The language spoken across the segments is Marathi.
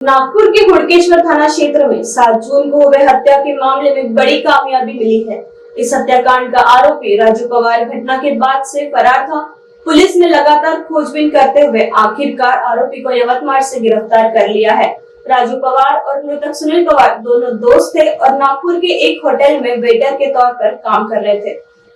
नागपुर के हुड़केश्वर थाना क्षेत्र में 7 जून को हुए हत्या के मामले में बड़ी कामयाबी मिली है। इस हत्याकांड का आरोपी राजू पवार घटना के बाद से फरार था। पुलिस ने लगातार खोजबीन करते हुए आखिरकार आरोपी को यवतमाल से गिरफ्तार कर लिया है। राजू पवार और मृतक सुनील पवार दोनों दोस्त थे और नागपुर के एक होटल में वेटर के तौर पर काम कर रहे थे।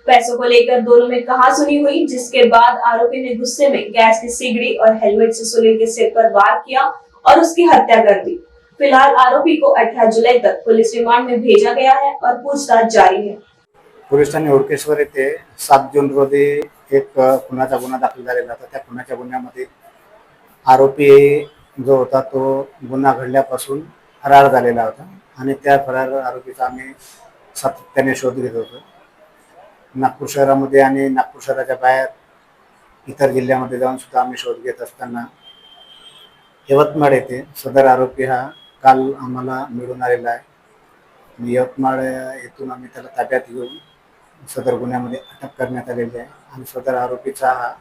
पैसों को लेकर दोनों में कहासुनी हुई, जिसके बाद आरोपी ने गुस्से में गैस की सिगड़ी और हेलमेट से सुनील के सिर पर वार किया और उसकी हत्या कर दी। फिलहाल आरोपी को 18 जुलाई तक पुलिस रिमांड में भेजा गया है और पूछताछ जारी है। पोलिसांनी हुडकेश्वर येथे 7 जून रोजी एक खुनाचा गुन्हा दाखल झालेला होता। त्या खुनाच्या गुन्ह्यामध्ये आरोपी जो होता तो गुन्हा घडल्यापासून फरार झालेला होता आणि त्या फरार आरोपीचा आम्ही सातत्याने शोध घेत होतो। नागपूर शहरामध्ये आणि नागपूर शहराच्या बाहेर इतर जिल्ह्यामध्ये जाऊन सुद्धा आम्ही शोध घेत असताना यवतमाळ येथे सदर आरोपी हा काल आम्हाला मिळून आलेला आहे। यवतमाळ येथून आम्ही त्याला ताब्यात घेऊन सदर गुन्ह्यामध्ये अटक करण्यात आलेली आहे आणि सदर आरोपीचा हा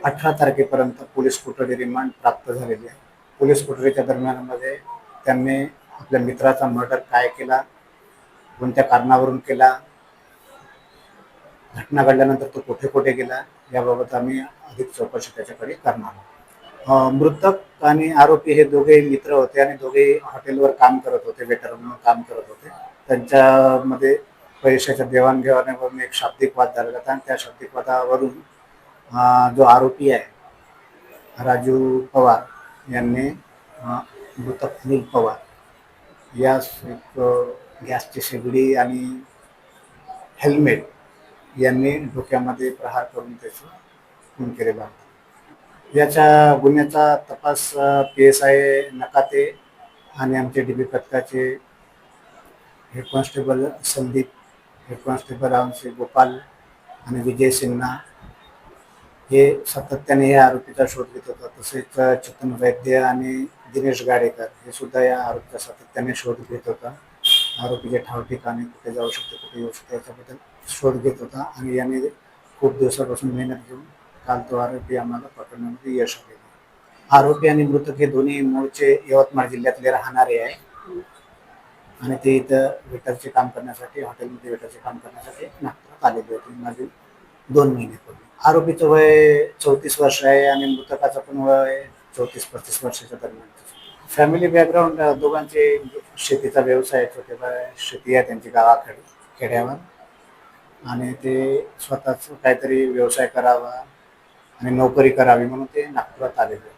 18 तारखेपर्यंत पोलीस कोठडी रिमांड प्राप्त झालेली आहे। पोलीस कोठडीच्या दरम्यानमध्ये त्यांनी आपल्या मित्राचा मर्डर काय केला, कोणत्या कारणावरून केला, घटना घडल्यानंतर तो कुठे कुठे गेला याबाबत आम्ही अधिक चौकशी त्याच्याकडे करणार आहोत। मृतक आणि आरोपी हे दोघे मित्र होते आणि दोघे हॉटेलवर काम करत होते, वेटर म्हणून काम करत होते। त्यांच्यामध्ये पैशाच्या देवाणघेवाणीवरून एक शाब्दिक वाद झालेला होता आणि त्या शाब्दिक वादावरून जो आरोपी आहे राजू पवार यांनी मृतक सुनील पवार यास एक गॅसची शेगडी आणि हेल्मेट यांनी डोक्यामध्ये प्रहार करून त्याचं खून केलेला होता। याच्या गुन्ह्याचा तपास PSI नकाते आणि आमचे DB पथकाचे head constable Sandeep, head constable आमचे गोपाल आणि विजय सिन्हा हे सातत्याने या आरोपीचा शोध घेत होता। तसेच चेतन वैद्य आणि दिनेश गाडेकर हे सुद्धा या आरोपीचा सातत्याने शोध घेत होता। आरोपीचे ठाव ठिकाणी कुठे जाऊ शकते, कुठे येऊ शकते याच्याबद्दल शोध घेत होता आणि याने खूप दिवसापासून मेहनत घेऊन काल तो आरोपी आम्हाला पकडण्यामध्ये यश आले। आरोपी आणि मृतक हे दोन्ही मूळचे यवतमाळ जिल्ह्यातले राहणारे आहे आणि ते इथं वेटरचे काम करण्यासाठी, हॉटेलमध्ये वेटरचे काम करण्यासाठी नागपुरात आलेले होते मागील 2 महिन्यापूर्वी। आरोपीचं वय 34 वर्ष आहे आणि मृतकाचं पण वय 34-35 वर्षाच्या दरम्यान। फॅमिली बॅकग्राऊंड दोघांचे शेतीचा व्यवसाय, छोटे शेती आहे त्यांची गावाकडे खेड्यावर आणि ते स्वतःच काहीतरी व्यवसाय करावा आणि नोकरी करावी म्हणून ते नागपुरात आलेले होते।